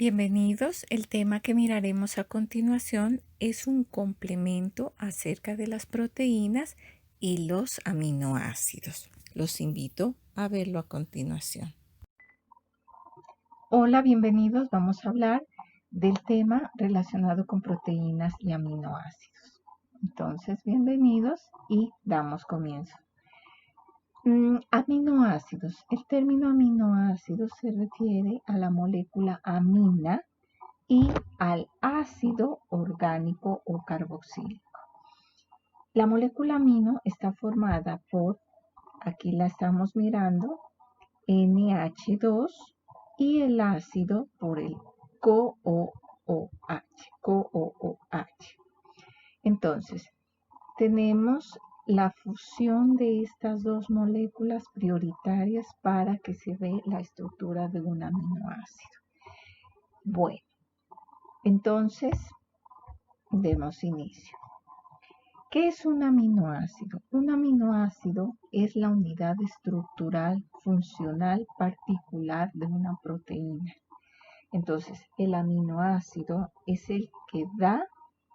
Bienvenidos. El tema que miraremos a continuación es un complemento acerca de las proteínas y los aminoácidos. Los invito a verlo a continuación. Hola, bienvenidos. Vamos a hablar del tema relacionado con proteínas y aminoácidos. Entonces, bienvenidos y damos comienzo. Aminoácidos. El término aminoácidos se refiere a la molécula amina y al ácido orgánico o carboxílico. La molécula amino está formada por, aquí la estamos mirando, NH2 y el ácido por el COOH. Entonces, tenemos la fusión de estas dos moléculas prioritarias para que se dé la estructura de un aminoácido. Bueno, entonces, demos inicio. ¿Qué es un aminoácido? Un aminoácido es la unidad estructural funcional particular de una proteína. Entonces, el aminoácido es el que da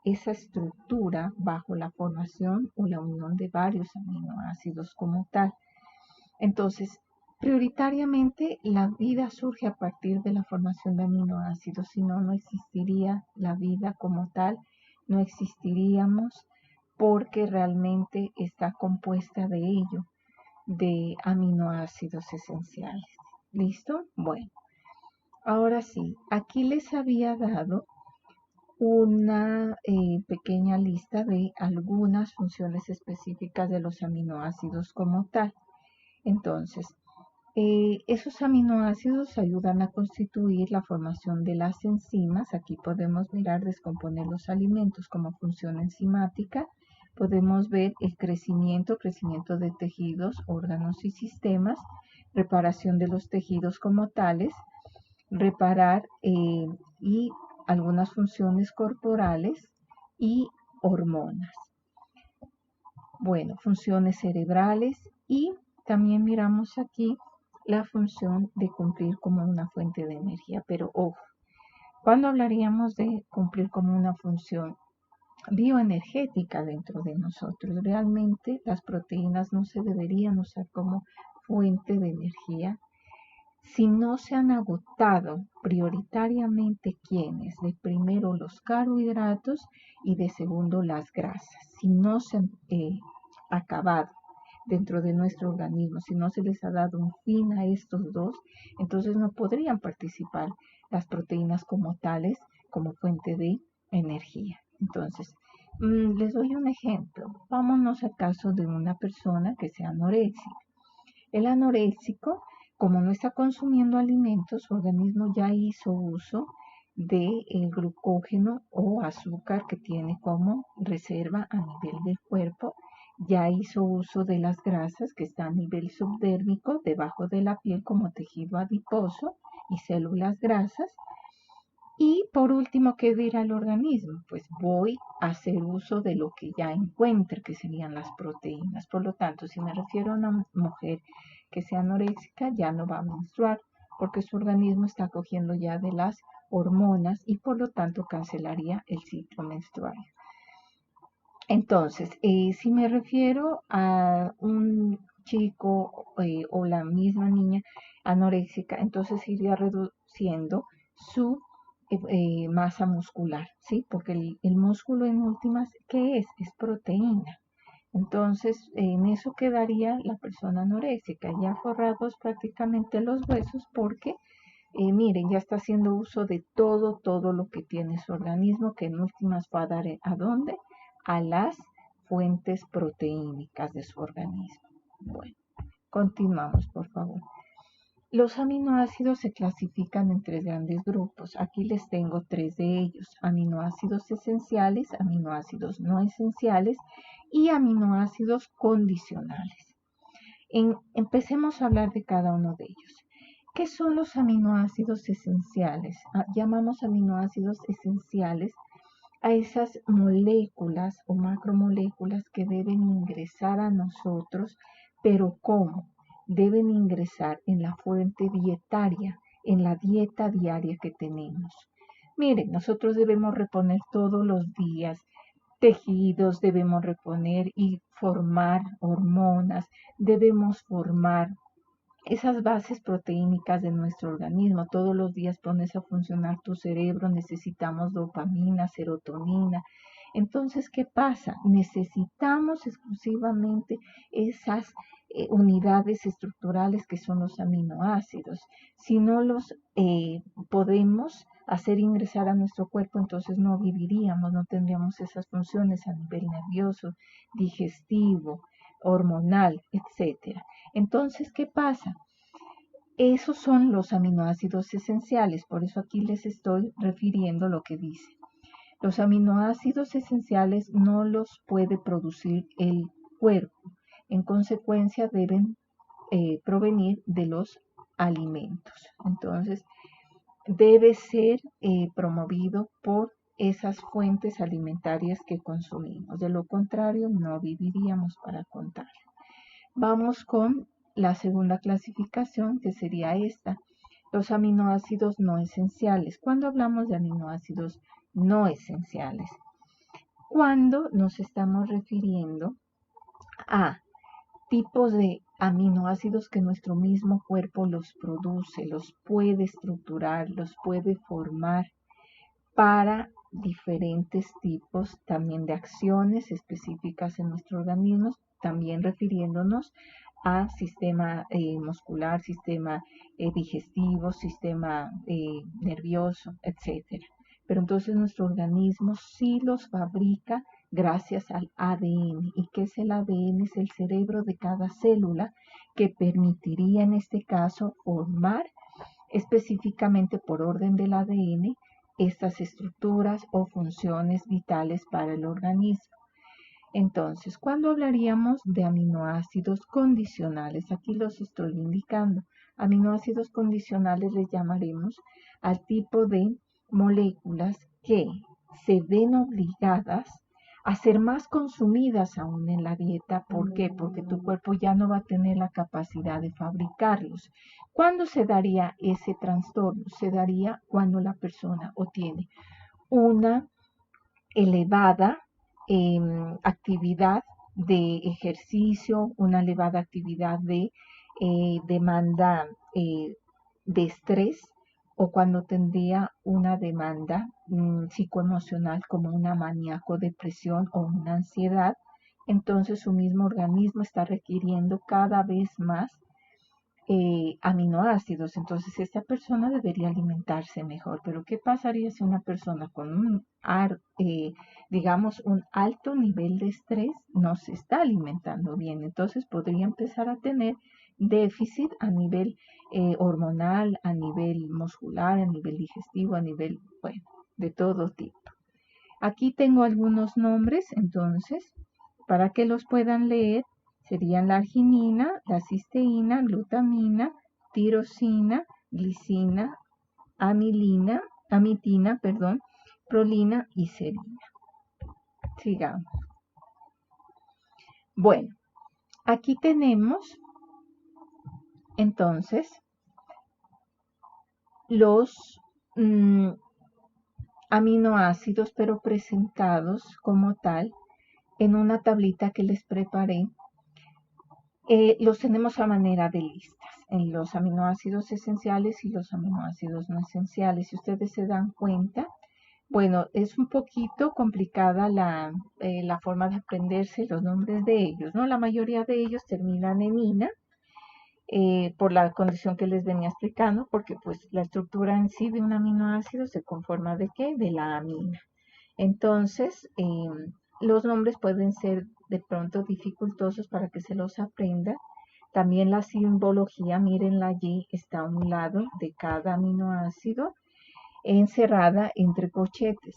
esa estructura bajo la formación o la unión de varios aminoácidos como tal. Entonces, prioritariamente la vida surge a partir de la formación de aminoácidos, si no, no existiría la vida como tal, no existiríamos porque realmente está compuesta de ello, de aminoácidos esenciales. ¿Listo? Bueno, ahora sí, aquí les había dado una pequeña lista de algunas funciones específicas de los aminoácidos como tal. Entonces, esos aminoácidos ayudan a constituir la formación de las enzimas. Aquí podemos mirar descomponer los alimentos como función enzimática. Podemos ver el crecimiento de tejidos, órganos y sistemas, reparación de los tejidos como tales, reparar y algunas funciones corporales y hormonas. Bueno, funciones cerebrales y también miramos aquí la función de cumplir como una fuente de energía. Pero ojo, cuando hablaríamos de cumplir como una función bioenergética dentro de nosotros, realmente las proteínas no se deberían usar como fuente de energía si no se han agotado prioritariamente quienes, de primero los carbohidratos y de segundo las grasas. Si no se han acabado dentro de nuestro organismo, si no se les ha dado un fin a estos dos, entonces no podrían participar las proteínas como tales, como fuente de energía. Entonces, les doy un ejemplo. Vámonos al caso de una persona que sea anoréxica. El anoréxico, como no está consumiendo alimentos, su organismo ya hizo uso del glucógeno o azúcar que tiene como reserva a nivel del cuerpo, ya hizo uso de las grasas que están a nivel subdérmico, debajo de la piel como tejido adiposo y células grasas. Y por último, ¿qué dirá el organismo? Pues voy a hacer uso de lo que ya encuentre, que serían las proteínas. Por lo tanto, si me refiero a una mujer que sea anoréxica, ya no va a menstruar, porque su organismo está cogiendo ya de las hormonas y por lo tanto cancelaría el ciclo menstrual. Entonces, si me refiero a un chico o la misma niña anoréxica, entonces iría reduciendo su masa muscular, ¿sí? Porque el músculo en últimas, ¿qué es? Es proteína. Entonces, en eso quedaría la persona anoréxica, ya forrados prácticamente los huesos porque, miren, ya está haciendo uso de todo lo que tiene su organismo, que en últimas va a dar ¿a dónde? A las fuentes proteínicas de su organismo. Bueno, continuamos, por favor. Los aminoácidos se clasifican en tres grandes grupos. Aquí les tengo tres de ellos: aminoácidos esenciales, aminoácidos no esenciales y aminoácidos condicionales. Empecemos a hablar de cada uno de ellos. ¿Qué son los aminoácidos esenciales? Llamamos aminoácidos esenciales a esas moléculas o macromoléculas que deben ingresar a nosotros, pero ¿cómo? Deben ingresar en la fuente dietaria, en la dieta diaria que tenemos. Miren, nosotros debemos reponer todos los días tejidos, debemos reponer y formar hormonas, debemos formar esas bases proteínicas de nuestro organismo. Todos los días pones a funcionar tu cerebro, necesitamos dopamina, serotonina. Entonces, ¿qué pasa? Necesitamos exclusivamente esas unidades estructurales que son los aminoácidos. Si no los podemos hacer ingresar a nuestro cuerpo, entonces no viviríamos, no tendríamos esas funciones a nivel nervioso, digestivo, hormonal, etcétera. Entonces, ¿qué pasa? Esos son los aminoácidos esenciales, por eso aquí les estoy refiriendo lo que dice. Los aminoácidos esenciales no los puede producir el cuerpo, en consecuencia deben provenir de los alimentos. Entonces, debe ser promovido por esas fuentes alimentarias que consumimos. De lo contrario, no viviríamos para contar. Vamos con la segunda clasificación, que sería esta, los aminoácidos no esenciales. ¿Cuándo hablamos de aminoácidos no esenciales? Cuando nos estamos refiriendo a tipos de aminoácidos que nuestro mismo cuerpo los produce, los puede estructurar, los puede formar para diferentes tipos también de acciones específicas en nuestro organismo, también refiriéndonos a sistema muscular, sistema digestivo, sistema nervioso, etcétera. Pero entonces nuestro organismo sí los fabrica gracias al ADN. ¿Y qué es el ADN? Es el cerebro de cada célula que permitiría en este caso formar específicamente por orden del ADN estas estructuras o funciones vitales para el organismo. Entonces, ¿cuándo hablaríamos de aminoácidos condicionales? Aquí los estoy indicando. Aminoácidos condicionales les llamaremos al tipo de moléculas que se ven obligadas a ser más consumidas aún en la dieta. ¿Por qué? Porque tu cuerpo ya no va a tener la capacidad de fabricarlos. ¿Cuándo se daría ese trastorno? Se daría cuando la persona obtiene una elevada actividad de ejercicio, una elevada actividad de demanda de estrés, o cuando tendría una demanda psicoemocional como una maníaco depresión o una ansiedad, entonces su mismo organismo está requiriendo cada vez más aminoácidos. Entonces esta persona debería alimentarse mejor. Pero ¿qué pasaría si una persona con digamos, un alto nivel de estrés no se está alimentando bien? Entonces podría empezar a tener déficit a nivel hormonal, a nivel muscular, a nivel digestivo, a nivel, bueno, de todo tipo. Aquí tengo algunos nombres, entonces, para que los puedan leer. Serían la arginina, la cisteína, glutamina, tirosina, glicina, amitina, prolina y serina. Sigamos. Bueno, aquí tenemos entonces los aminoácidos, pero presentados como tal en una tablita que les preparé. Los tenemos a manera de listas, en los aminoácidos esenciales y los aminoácidos no esenciales. Si ustedes se dan cuenta, bueno, es un poquito complicada la forma de aprenderse los nombres de ellos, ¿no? La mayoría de ellos terminan en ina, por la condición que les venía explicando, porque pues la estructura en sí de un aminoácido se conforma ¿de qué? De la amina. Entonces, los nombres pueden ser de pronto dificultosos para que se los aprenda. También la simbología, mírenla allí, está a un lado de cada aminoácido, encerrada entre corchetes.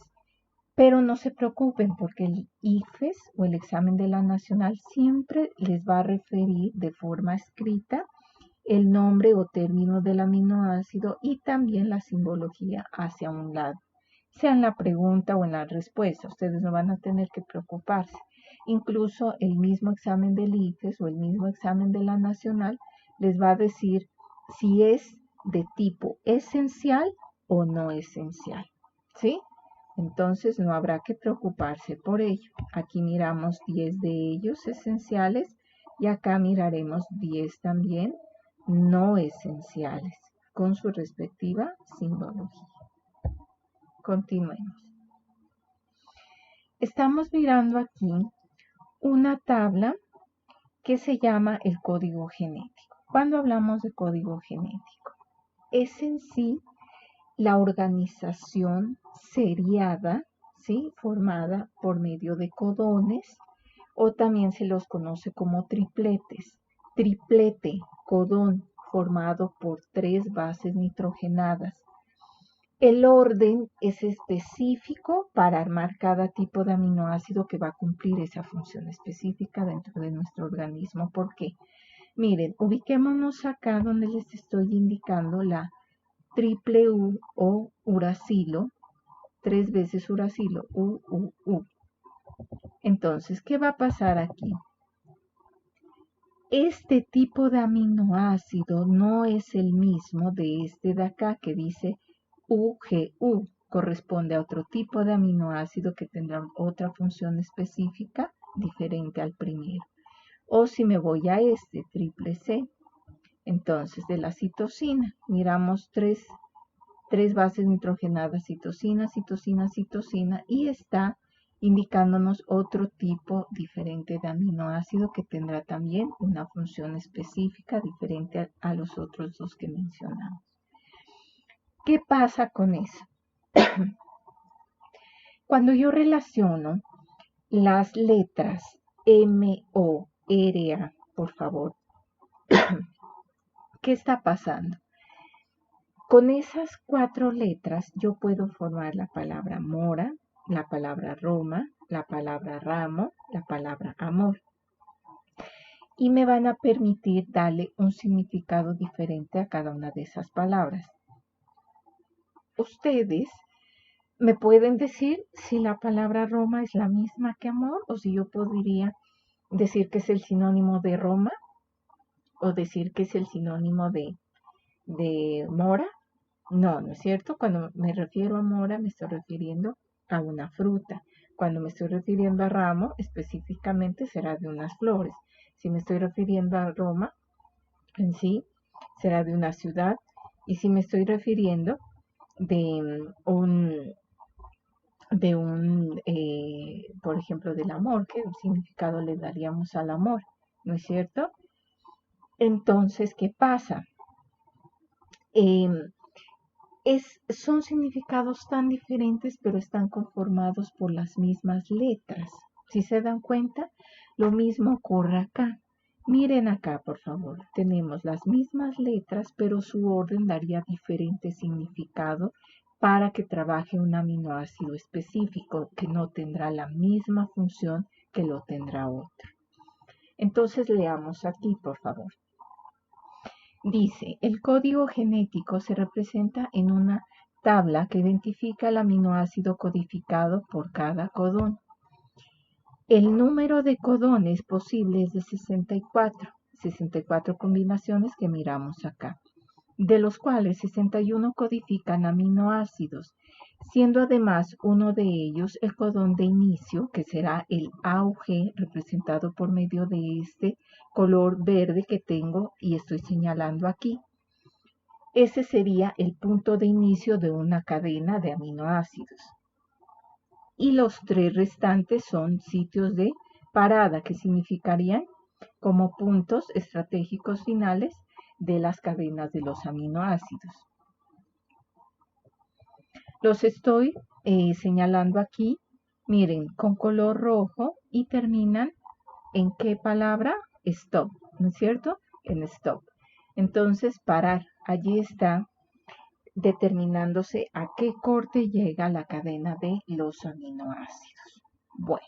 Pero no se preocupen porque el IFES o el examen de la nacional siempre les va a referir de forma escrita el nombre o término del aminoácido y también la simbología hacia un lado, sea en la pregunta o en la respuesta. Ustedes no van a tener que preocuparse. Incluso el mismo examen del IFES o el mismo examen de la nacional les va a decir si es de tipo esencial o no esencial, ¿sí? Entonces no habrá que preocuparse por ello. Aquí miramos 10 de ellos esenciales y acá miraremos 10 también no esenciales con su respectiva simbología. Continuemos. Estamos mirando aquí una tabla que se llama el código genético. Cuando hablamos de código genético, es en sí la organización seriada, ¿sí? Formada por medio de codones, o también se los conoce como tripletes. Triplete, codón, formado por 3 bases nitrogenadas. El orden es específico para armar cada tipo de aminoácido que va a cumplir esa función específica dentro de nuestro organismo. ¿Por qué? Miren, ubiquémonos acá donde les estoy indicando la triple U o uracilo, 3 veces uracilo, U. Entonces, ¿qué va a pasar aquí? Este tipo de aminoácido no es el mismo de este de acá que dice UGU. Corresponde a otro tipo de aminoácido que tendrá otra función específica diferente al primero. O si me voy a este triple C, entonces de la citosina, miramos tres bases nitrogenadas, citosina, y está indicándonos otro tipo diferente de aminoácido que tendrá también una función específica diferente a los otros dos que mencionamos. ¿Qué pasa con eso? Cuando yo relaciono las letras M, O, R, A, por favor, ¿qué está pasando? Con esas 4 letras yo puedo formar la palabra mora, la palabra Roma, la palabra ramo, la palabra amor. Y me van a permitir darle un significado diferente a cada una de esas palabras. Ustedes me pueden decir si la palabra Roma es la misma que amor o si yo podría decir que es el sinónimo de Roma o decir que es el sinónimo de mora. No, no es cierto. Cuando me refiero a mora, me estoy refiriendo a una fruta. Cuando me estoy refiriendo a ramo, específicamente será de unas flores. Si me estoy refiriendo a Roma, en sí, será de una ciudad. Y si me estoy refiriendo de por ejemplo, del amor, ¿qué significado le daríamos al amor? ¿No es cierto? Entonces, ¿qué pasa? Son significados tan diferentes, pero están conformados por las mismas letras. Si se dan cuenta, lo mismo ocurre acá. Miren acá, por favor. Tenemos las mismas letras, pero su orden daría diferente significado para que trabaje un aminoácido específico que no tendrá la misma función que lo tendrá otro. Entonces leamos aquí, por favor. Dice, el código genético se representa en una tabla que identifica el aminoácido codificado por cada codón. El número de codones posibles es de 64 combinaciones que miramos acá, de los cuales 61 codifican aminoácidos, siendo además uno de ellos el codón de inicio, que será el AUG, representado por medio de este color verde que tengo y estoy señalando aquí. Ese sería el punto de inicio de una cadena de aminoácidos. Y los 3 restantes son sitios de parada, que significarían como puntos estratégicos finales de las cadenas de los aminoácidos. Los estoy señalando aquí, miren, con color rojo y terminan en qué palabra? Stop, ¿no es cierto? En stop. Entonces, parar, allí está determinándose a qué corte llega la cadena de los aminoácidos. Bueno,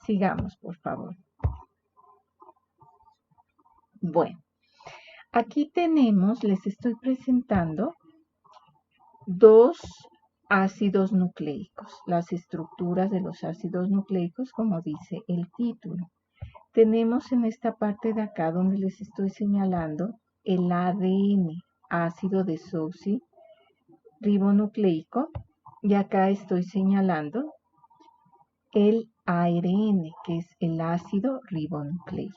sigamos, por favor. Bueno, aquí tenemos, les estoy presentando 2 ácidos nucleicos, las estructuras de los ácidos nucleicos, como dice el título. Tenemos en esta parte de acá donde les estoy señalando el ADN, ácido desoxirribonucleico y acá estoy señalando el ARN, que es el ácido ribonucleico.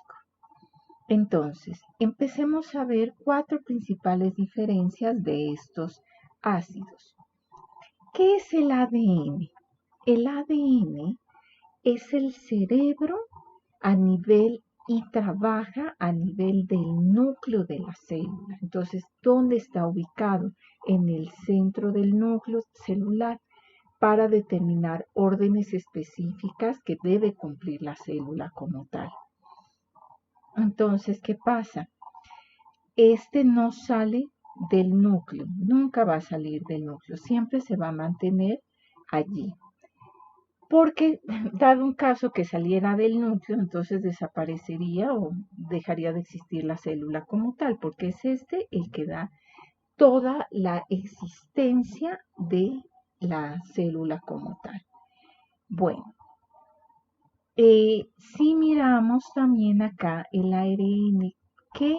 Entonces, empecemos a ver 4 principales diferencias de estos ácidos. ¿Qué es el ADN? El ADN es el cerebro a nivel y trabaja a nivel del núcleo de la célula. Entonces, ¿dónde está ubicado? En el centro del núcleo celular para determinar órdenes específicas que debe cumplir la célula como tal. Entonces, ¿qué pasa? Este no sale del núcleo, nunca va a salir del núcleo, siempre se va a mantener allí. Porque dado un caso que saliera del núcleo, entonces desaparecería o dejaría de existir la célula como tal, porque es este el que da toda la existencia de la célula como tal. Bueno, si miramos también acá el ARN, ¿qué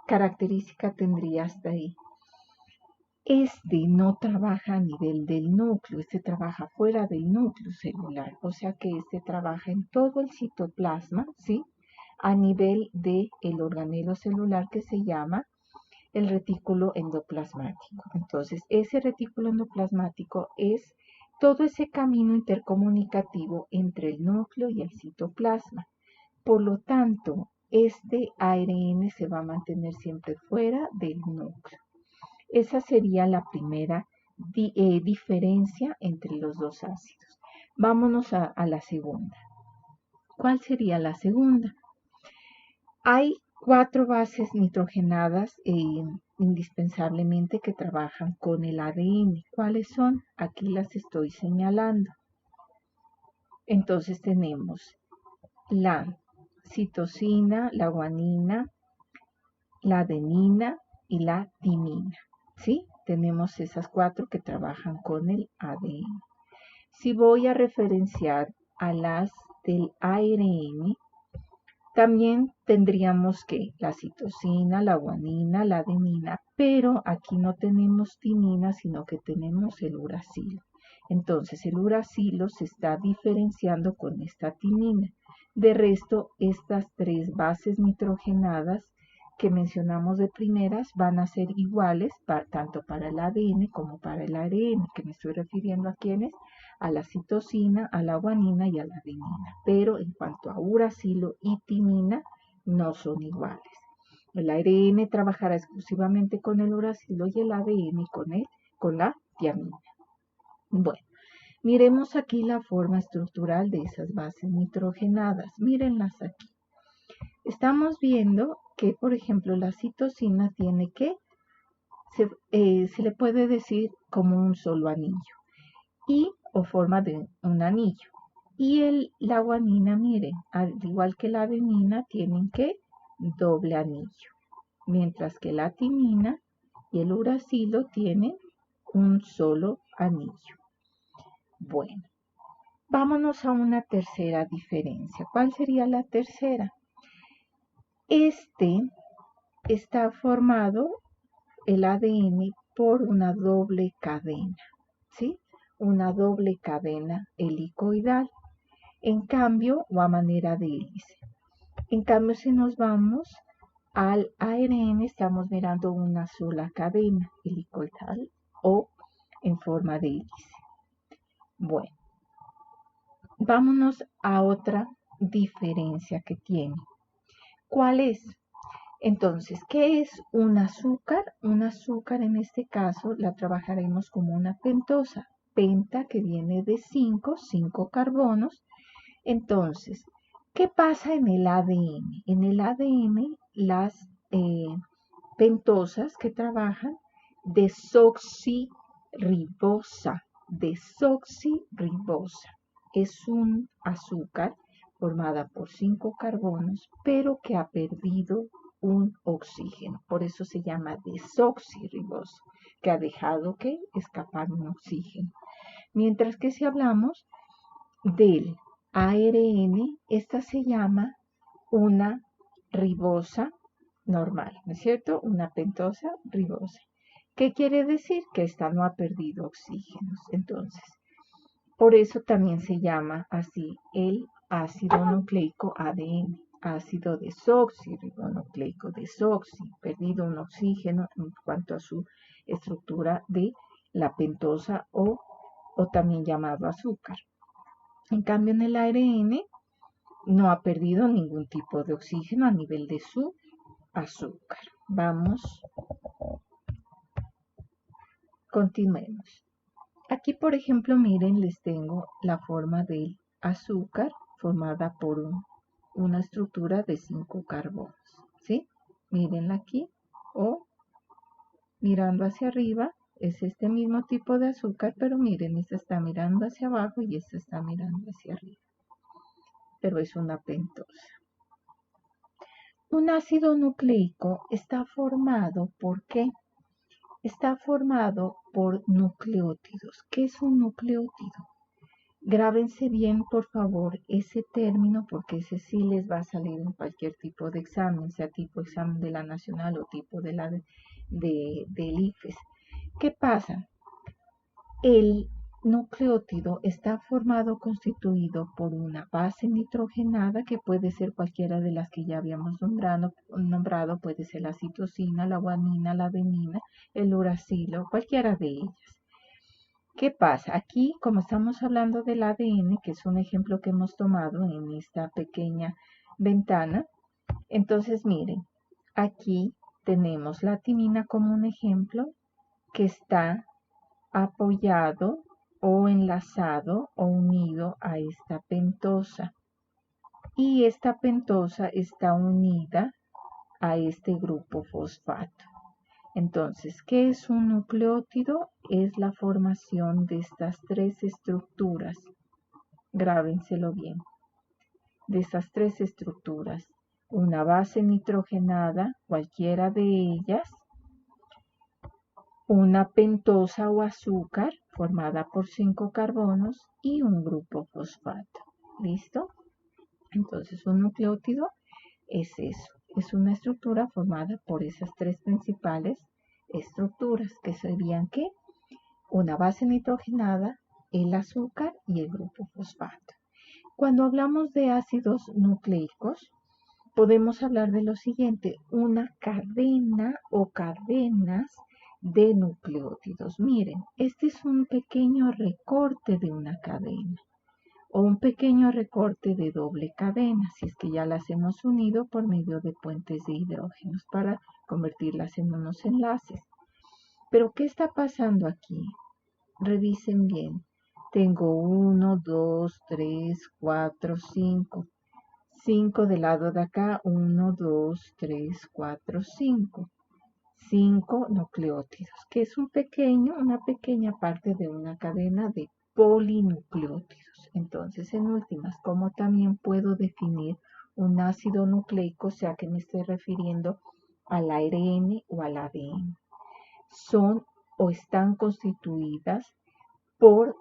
característica tendría hasta ahí? Este no trabaja a nivel del núcleo, este trabaja fuera del núcleo celular, o sea que este trabaja en todo el citoplasma, ¿sí? A nivel del organelo celular que se llama el retículo endoplasmático. Entonces, ese retículo endoplasmático es todo ese camino intercomunicativo entre el núcleo y el citoplasma. Por lo tanto, este ARN se va a mantener siempre fuera del núcleo. Esa sería la primera diferencia entre los dos ácidos. Vámonos a la segunda. ¿Cuál sería la segunda? Hay 4 bases nitrogenadas indispensablemente que trabajan con el ADN. ¿Cuáles son? Aquí las estoy señalando. Entonces tenemos la citosina, la guanina, la adenina y la timina. ¿Sí? Tenemos esas 4 que trabajan con el ADN. Si voy a referenciar a las del ARN, también tendríamos que la citosina, la guanina, la adenina, pero aquí no tenemos timina, sino que tenemos el uracilo. Entonces el uracilo se está diferenciando con esta timina. De resto, estas 3 bases nitrogenadas que mencionamos de primeras van a ser iguales tanto para el ADN como para el ARN, que me estoy refiriendo a quiénes, a la citosina, a la guanina y a la adenina. Pero en cuanto a uracilo y timina, no son iguales. El ARN trabajará exclusivamente con el uracilo y el ADN con la tiamina. Bueno, miremos aquí la forma estructural de esas bases nitrogenadas. Mírenlas aquí. Estamos viendo que, por ejemplo, la citosina tiene que, se le puede decir como un solo anillo o forma de un anillo. Y la guanina, miren, al igual que la adenina, tienen que doble anillo. Mientras que la timina y el uracilo tienen un solo anillo. Bueno, vámonos a una tercera diferencia. ¿Cuál sería la tercera? Este está formado, el ADN, por una doble cadena, ¿sí? Una doble cadena helicoidal, en cambio, o a manera de hélice. En cambio, si nos vamos al ARN, estamos mirando una sola cadena helicoidal o en forma de hélice. Bueno, vámonos a otra diferencia que tiene. ¿Cuál es? Entonces, ¿qué es un azúcar? Un azúcar en este caso la trabajaremos como una pentosa. Penta que viene de 5 carbonos. Entonces, ¿qué pasa en el ADN? En el ADN las pentosas que trabajan desoxirribosa. Desoxirribosa es un azúcar formada por 5 carbonos, pero que ha perdido un oxígeno. Por eso se llama desoxirribosa, que ha dejado que escapar un oxígeno. Mientras que si hablamos del ARN, esta se llama una ribosa normal, ¿no es cierto? Una pentosa ribosa. ¿Qué quiere decir? Que esta no ha perdido oxígenos. Entonces, por eso también se llama así el ácido nucleico ADN, ácido desoxirribonucleico, desoxi, perdido un oxígeno en cuanto a su estructura de la pentosa o también llamado azúcar. En cambio, en el ARN no ha perdido ningún tipo de oxígeno a nivel de su azúcar. Vamos, continuemos. Aquí, por ejemplo, miren, les tengo la forma del azúcar formada por una estructura de 5 carbonos, ¿sí? Mírenla aquí, o mirando hacia arriba, es este mismo tipo de azúcar, pero miren, esta está mirando hacia abajo y esta está mirando hacia arriba. Pero es una pentosa. Un ácido nucleico está formado ¿por qué? Está formado por nucleótidos. ¿Qué es un nucleótido? Grábense bien, por favor, ese término porque ese sí les va a salir en cualquier tipo de examen, sea tipo examen de la nacional o tipo de la del IFES. ¿Qué pasa? El nucleótido está formado, constituido por una base nitrogenada que puede ser cualquiera de las que ya habíamos nombrado, puede ser la citosina, la guanina, la adenina, el uracilo, cualquiera de ellas. ¿Qué pasa? Aquí, como estamos hablando del ADN, que es un ejemplo que hemos tomado en esta pequeña ventana, entonces miren, aquí tenemos la timina como un ejemplo que está apoyado o enlazado o unido a esta pentosa. Y esta pentosa está unida a este grupo fosfato. Entonces, ¿qué es un nucleótido? Es la formación de estas tres estructuras. Grábenselo bien. De estas tres estructuras. Una base nitrogenada, cualquiera de ellas. Una pentosa o azúcar formada por 5 carbonos y un grupo fosfato. ¿Listo? Entonces, un nucleótido es eso. Es una estructura formada por esas tres principales estructuras, que serían ¿qué? Una base nitrogenada, el azúcar y el grupo fosfato. Cuando hablamos de ácidos nucleicos, podemos hablar de lo siguiente, una cadena o cadenas de nucleótidos. Miren, este es un pequeño recorte de una cadena o un pequeño recorte de doble cadena, si es que ya las hemos unido por medio de puentes de hidrógenos para convertirlas en unos enlaces. Pero, ¿qué está pasando aquí? Revisen bien. Tengo 1, 2, 3, 4, 5. 5 del lado de acá. 1, 2, 3, 4, 5. 5 nucleótidos, que es una pequeña parte de una cadena de polinucleótidos. Entonces, en últimas, ¿cómo también puedo definir un ácido nucleico, sea que me esté refiriendo al ARN o al ADN? Son o están constituidas por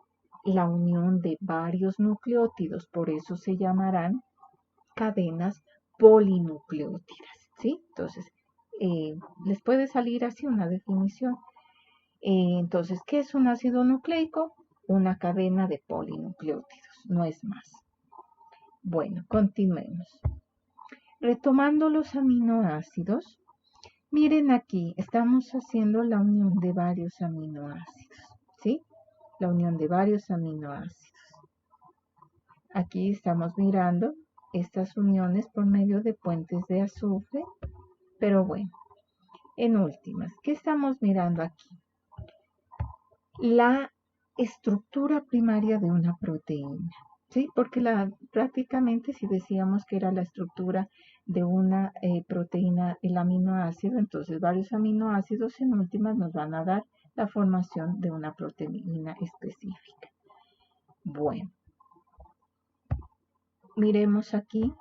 la unión de varios nucleótidos, por eso se llamarán cadenas polinucleótidas, ¿sí? Entonces, les puede salir así una definición. Entonces, ¿qué es un ácido nucleico? Una cadena de polinucleótidos, no es más. Bueno, continuemos. Retomando los aminoácidos, miren aquí, estamos haciendo la unión de varios aminoácidos, ¿sí? La unión de varios aminoácidos. Aquí estamos mirando estas uniones por medio de puentes de azufre, pero bueno, en últimas, ¿qué estamos mirando aquí? La estructura primaria de una proteína, ¿sí? Porque prácticamente si decíamos que era la estructura de una proteína, el aminoácido, entonces varios aminoácidos en últimas nos van a dar la formación de una proteína específica. Bueno, miremos aquí.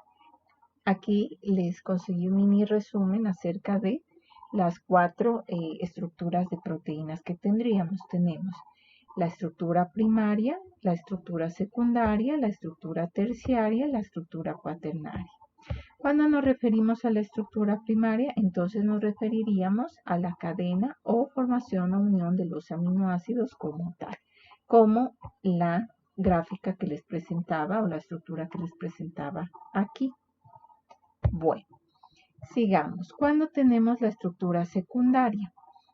Aquí les conseguí un mini resumen acerca de las 4 estructuras de proteínas que tendríamos. Tenemos la estructura primaria, la estructura secundaria, la estructura terciaria, la estructura cuaternaria. Cuando nos referimos a la estructura primaria, entonces nos referiríamos a la cadena o formación o unión de los aminoácidos como tal, como la gráfica que les presentaba o la estructura que les presentaba aquí. Bueno, sigamos. Cuando tenemos la estructura secundaria.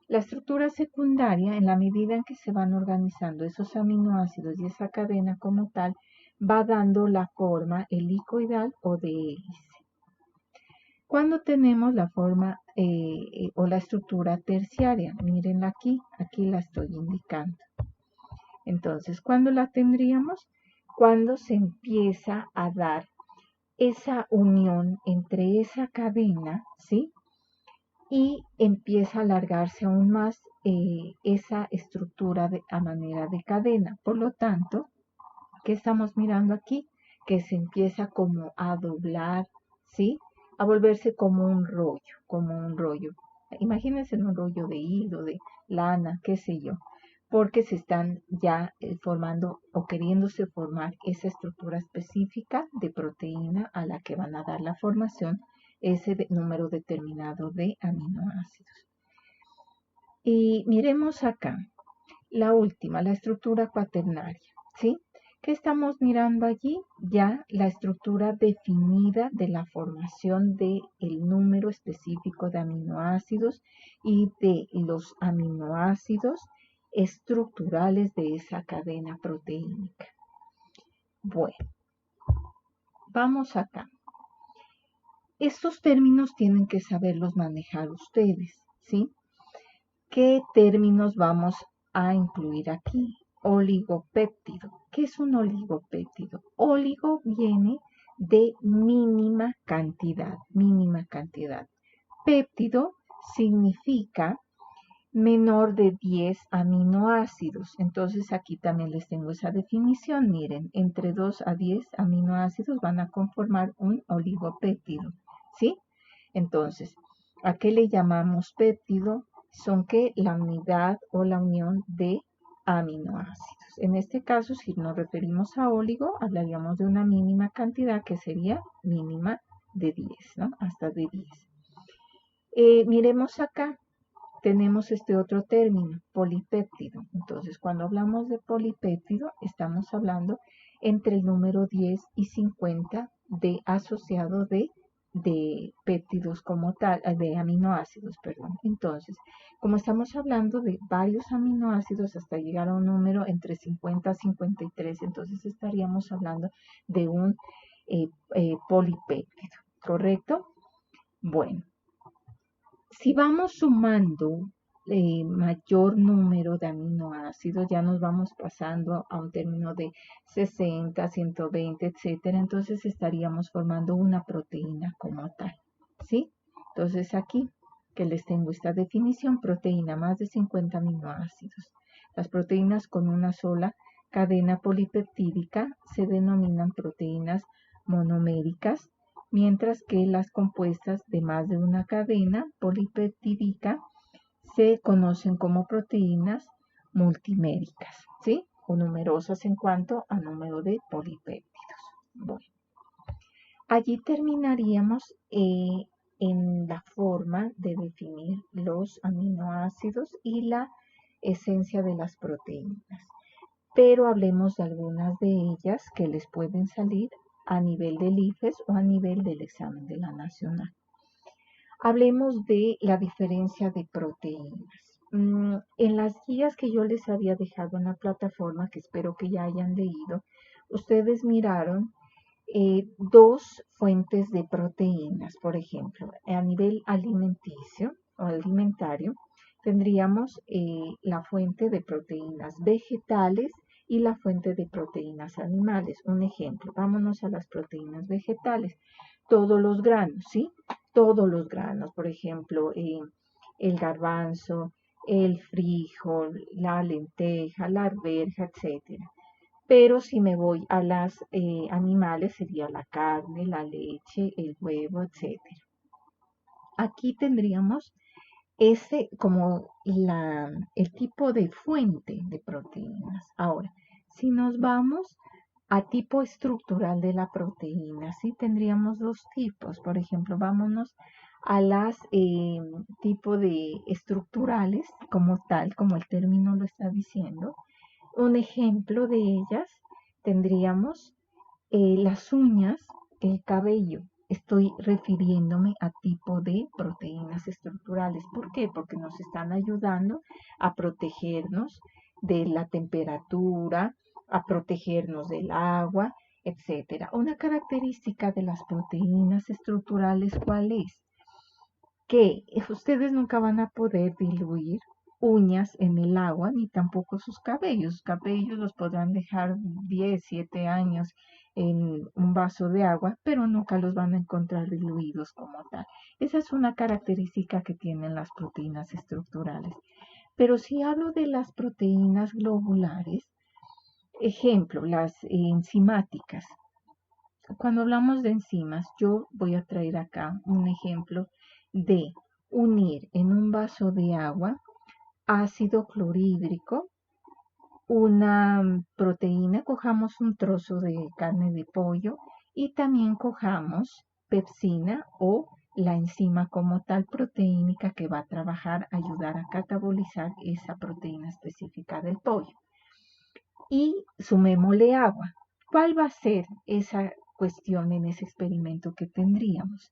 La estructura secundaria, en la medida en que se van organizando esos aminoácidos y esa cadena como tal, va dando la forma helicoidal o de hélice. Cuando tenemos la forma o la estructura terciaria, mírenla aquí la estoy indicando. Entonces, ¿cuándo la tendríamos? Cuando se empieza a dar esa unión entre esa cadena, ¿sí? Y empieza a alargarse aún más esa estructura a manera de cadena. Por lo tanto, ¿qué estamos mirando aquí? Que se empieza como a doblar, ¿sí? A volverse como un rollo, como un rollo. Imagínense un rollo de hilo, de lana, qué sé yo, porque se están ya formando o queriéndose formar esa estructura específica de proteína a la que van a dar la formación ese número determinado de aminoácidos. Y miremos acá, la última, la estructura cuaternaria, ¿sí? ¿Qué estamos mirando allí? Ya la estructura definida de la formación del número específico de aminoácidos y de los aminoácidos estructurales de esa cadena proteínica. Bueno, vamos acá. Estos términos tienen que saberlos manejar ustedes, ¿sí? ¿Qué términos vamos a incluir aquí? Oligopéptido. ¿Qué es un oligopéptido? Oligo viene de mínima cantidad, mínima cantidad. Péptido significa menor de 10 aminoácidos. Entonces aquí también les tengo esa definición. Miren, entre 2 a 10 aminoácidos van a conformar un oligopéptido, ¿sí? Entonces, ¿a qué le llamamos péptido? Son que la unidad o la unión de aminoácidos. En este caso, si nos referimos a oligo, hablaríamos de una mínima cantidad que sería mínima de 10, ¿no? Hasta de 10. Miremos acá, tenemos este otro término, polipéptido. Entonces, cuando hablamos de polipéptido, estamos hablando entre el número 10 y 50 de asociado de péptidos como tal, de aminoácidos, perdón. Entonces, como estamos hablando de varios aminoácidos hasta llegar a un número entre 50 y 53, entonces estaríamos hablando de un polipéptido, ¿correcto? Bueno, si vamos sumando mayor número de aminoácidos, ya nos vamos pasando a un término de 60, 120, etcétera, entonces estaríamos formando una proteína como tal, ¿sí? Entonces aquí que les tengo esta definición, proteína más de 50 aminoácidos. Las proteínas con una sola cadena polipeptídica se denominan proteínas monoméricas, mientras que las compuestas de más de una cadena polipeptídica se conocen como proteínas multiméricas, ¿sí? O numerosas en cuanto a número de polipéptidos. Bueno, allí terminaríamos en la forma de definir los aminoácidos y la esencia de las proteínas. Pero hablemos de algunas de ellas que les pueden salir a nivel del IFES o a nivel del examen de la nacional. Hablemos de la diferencia de proteínas. En las guías que yo les había dejado en la plataforma, que espero que ya hayan leído, ustedes miraron dos fuentes de proteínas, por ejemplo, a nivel alimenticio o alimentario, tendríamos la fuente de proteínas vegetales y la fuente de proteínas animales. Un ejemplo, vámonos a las proteínas vegetales. Todos los granos, ¿sí? Todos los granos, por ejemplo, el garbanzo, el frijol, la lenteja, la arveja, etcétera. Pero si me voy a las animales, sería la carne, la leche, el huevo, etcétera. Aquí tendríamos ese como el tipo de fuente de proteínas. Ahora, si nos vamos a tipo estructural de la proteína. Sí, tendríamos dos tipos. Por ejemplo, vámonos a las tipo de estructurales como tal, como el término lo está diciendo. Un ejemplo de ellas tendríamos las uñas, el cabello. Estoy refiriéndome a tipo de proteínas estructurales. ¿Por qué? Porque nos están ayudando a protegernos de la temperatura, a protegernos del agua, etcétera. Una característica de las proteínas estructurales, ¿cuál es? Que ustedes nunca van a poder diluir uñas en el agua, ni tampoco sus cabellos. Sus cabellos los podrán dejar 10, 7 años en un vaso de agua, pero nunca los van a encontrar diluidos como tal. Esa es una característica que tienen las proteínas estructurales. Pero si hablo de las proteínas globulares, ejemplo, las enzimáticas. Cuando hablamos de enzimas, yo voy a traer acá un ejemplo de unir en un vaso de agua ácido clorhídrico, una proteína, cojamos un trozo de carne de pollo y también cojamos pepsina o la enzima como tal proteínica que va a trabajar, ayudar a catabolizar esa proteína específica del pollo. Y sumémosle agua. ¿Cuál va a ser esa cuestión en ese experimento que tendríamos?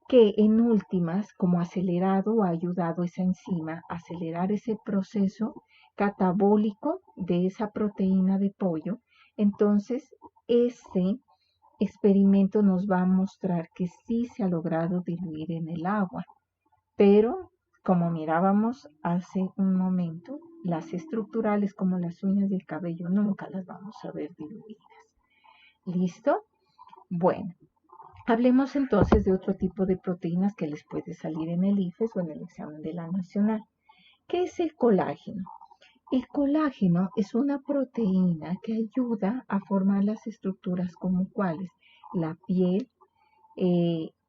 Que en últimas, como acelerado, ha ayudado esa enzima a acelerar ese proceso catabólico de esa proteína de pollo. Entonces, ese experimento nos va a mostrar que sí se ha logrado diluir en el agua, pero como mirábamos hace un momento, las estructurales como las uñas del cabello nunca las vamos a ver diluidas. ¿Listo? Bueno, hablemos entonces de otro tipo de proteínas que les puede salir en el IFES o en el examen de la nacional. ¿Qué es el colágeno? El colágeno es una proteína que ayuda a formar las estructuras como cuáles, la piel,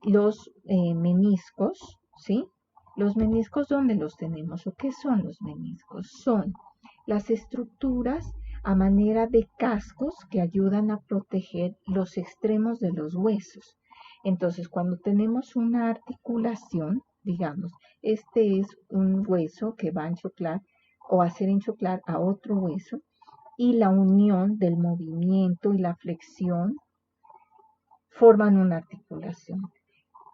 los meniscos, ¿sí? Los meniscos, ¿dónde los tenemos o qué son los meniscos? Son las estructuras a manera de cascos que ayudan a proteger los extremos de los huesos. Entonces, cuando tenemos una articulación, digamos, este es un hueso que va a enchoclar o hacer enchoclar a otro hueso y la unión del movimiento y la flexión forman una articulación.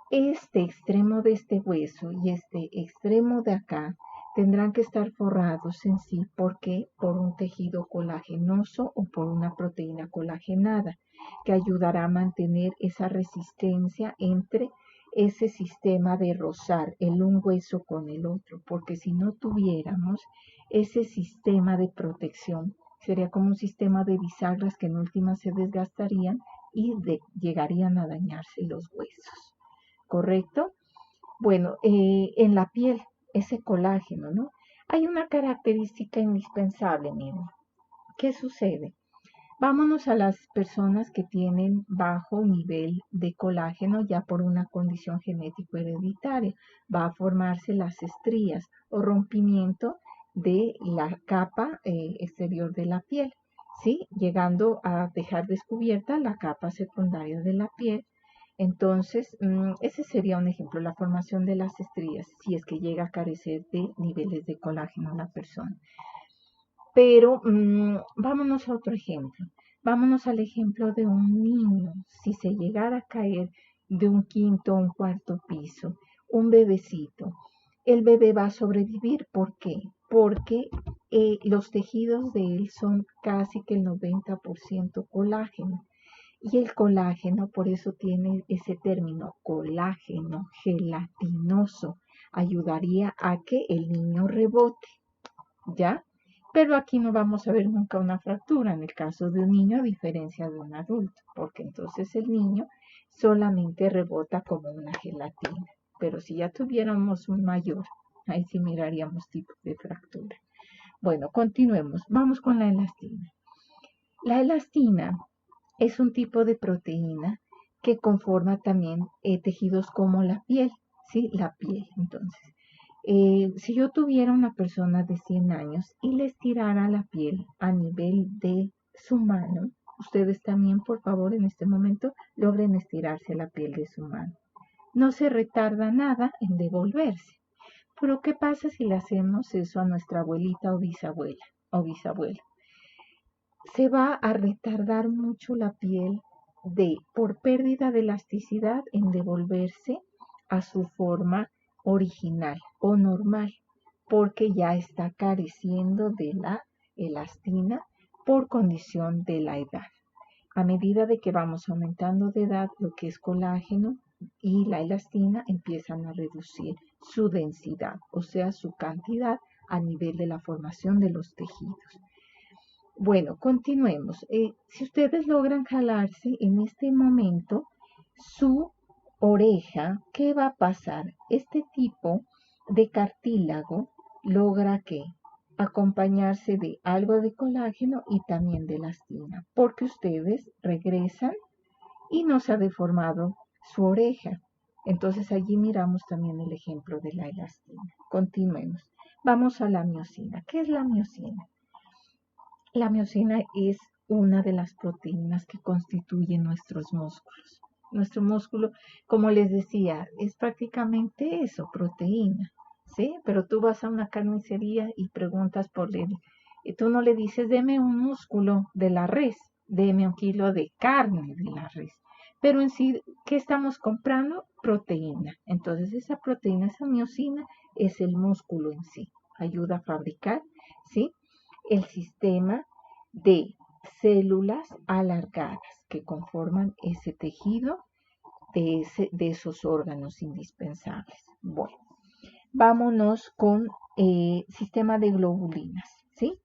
Este extremo de este hueso y este extremo de acá tendrán que estar forrados en sí porque por un tejido colagenoso o por una proteína colagenada que ayudará a mantener esa resistencia entre ese sistema de rozar el un hueso con el otro, porque si no tuviéramos ese sistema de protección, sería como un sistema de bisagras que en última se desgastarían y llegarían a dañarse los huesos. ¿Correcto? Bueno, en la piel, ese colágeno, ¿no? Hay una característica indispensable, miren. ¿Qué sucede? Vámonos a las personas que tienen bajo nivel de colágeno ya por una condición genético hereditaria. Va a formarse las estrías o rompimiento de la capa exterior de la piel, ¿sí? Llegando a dejar descubierta la capa secundaria de la piel. Entonces, ese sería un ejemplo, la formación de las estrías, si es que llega a carecer de niveles de colágeno la persona. Pero vámonos a otro ejemplo. Vámonos al ejemplo de un niño. Si se llegara a caer de un quinto o un cuarto piso, un bebecito, el bebé va a sobrevivir. ¿Por qué? Porque los tejidos de él son casi que el 90% colágeno. Y el colágeno, por eso tiene ese término, colágeno gelatinoso, ayudaría a que el niño rebote, ¿ya? Pero aquí no vamos a ver nunca una fractura en el caso de un niño a diferencia de un adulto, porque entonces el niño solamente rebota como una gelatina. Pero si ya tuviéramos un mayor, ahí sí miraríamos tipos de fractura. Bueno, continuemos. Vamos con la elastina. La elastina es un tipo de proteína que conforma también tejidos como la piel, ¿sí? La piel, entonces. Si yo tuviera una persona de 100 años y le estirara la piel a nivel de su mano, Ustedes también, por favor, en este momento logren estirarse la piel de su mano. No se retarda nada en devolverse. Pero ¿qué pasa si le hacemos eso a nuestra abuelita o bisabuela o bisabuelo? Se va a retardar mucho la piel por pérdida de elasticidad en devolverse a su forma original o normal, porque ya está careciendo de la elastina por condición de la edad. A medida de que vamos aumentando de edad, lo que es colágeno y la elastina empiezan a reducir su densidad, o sea, su cantidad a nivel de la formación de los tejidos. Bueno, continuemos. Si ustedes logran jalarse en este momento su oreja, ¿qué va a pasar? Este tipo de cartílago logra que acompañarse de algo de colágeno y también de elastina, porque ustedes regresan y no se ha deformado su oreja. Entonces allí miramos también el ejemplo de la elastina. Continuemos. Vamos a la miosina. ¿Qué es la miosina? La miosina es una de las proteínas que constituyen nuestros músculos. Nuestro músculo, como les decía, es prácticamente eso, proteína, ¿sí? Pero tú vas a una carnicería y preguntas por él. Y tú no le dices, deme un músculo de la res, deme un kilo de carne de la res. Pero en sí, ¿qué estamos comprando? Proteína. Entonces, esa proteína, esa miosina, es el músculo en sí. Ayuda a fabricar, ¿sí? El sistema de células alargadas que conforman ese tejido de esos órganos indispensables. Bueno, vámonos con sistema de globulinas, ¿sí?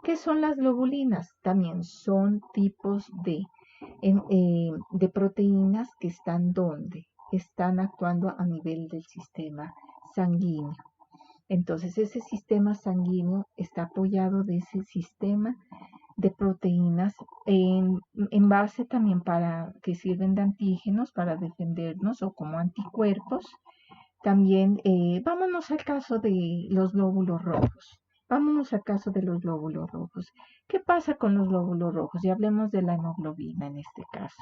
¿Qué son las globulinas? También son tipos de proteínas que están donde están actuando a nivel del sistema sanguíneo. Entonces, ese sistema sanguíneo está apoyado de ese sistema de proteínas en base también para que sirven de antígenos para defendernos o como anticuerpos. También vámonos al caso de los glóbulos rojos. Vámonos al caso de los glóbulos rojos. ¿Qué pasa con los glóbulos rojos? Y hablemos de la hemoglobina en este caso.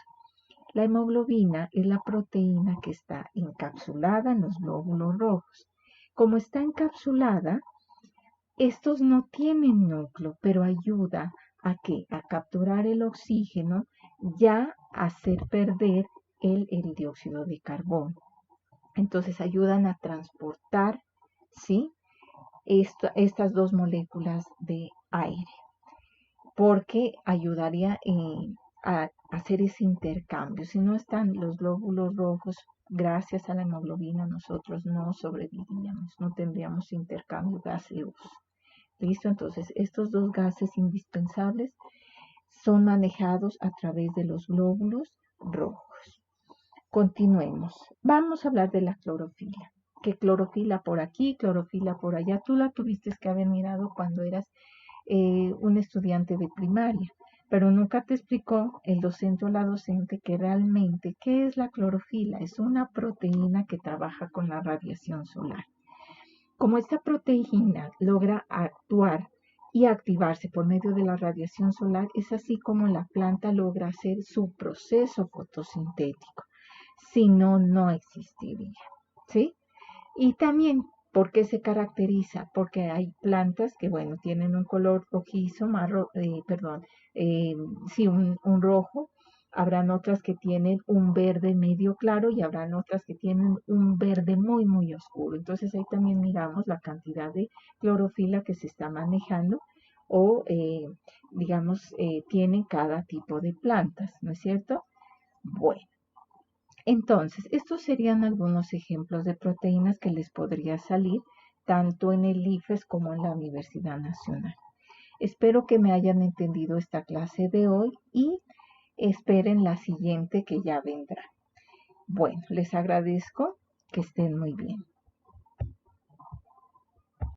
La hemoglobina es la proteína que está encapsulada en los glóbulos rojos. Como está encapsulada, estos no tienen núcleo, pero ayuda a que a capturar el oxígeno ya a hacer perder el dióxido de carbono. Entonces ayudan a transportar, ¿sí? Estas dos moléculas de aire, porque ayudaría a hacer ese intercambio. Si no están los glóbulos rojos, gracias a la hemoglobina nosotros no sobreviviríamos, no tendríamos intercambio gaseoso. ¿Listo? Entonces, estos dos gases indispensables son manejados a través de los glóbulos rojos. Continuemos. Vamos a hablar de la clorofila. Que clorofila por aquí, clorofila por allá. Tú la tuviste que haber mirado cuando eras un estudiante de primaria, pero nunca te explicó el docente o la docente que realmente, ¿qué es la clorofila? Es una proteína que trabaja con la radiación solar. Como esta proteína logra actuar y activarse por medio de la radiación solar, es así como la planta logra hacer su proceso fotosintético. Si no, no existiría, ¿sí? Y también, ¿por qué se caracteriza? Porque hay plantas que, bueno, tienen un color rojizo, sí, un rojo. Habrán otras que tienen un verde medio claro y habrán otras que tienen un verde muy, muy oscuro. Entonces ahí también miramos la cantidad de clorofila que se está manejando o, tienen cada tipo de plantas, ¿no es cierto? Bueno. Entonces, estos serían algunos ejemplos de proteínas que les podría salir tanto en el IFES como en la Universidad Nacional. Espero que me hayan entendido esta clase de hoy y esperen la siguiente que ya vendrá. Bueno, les agradezco, que estén muy bien.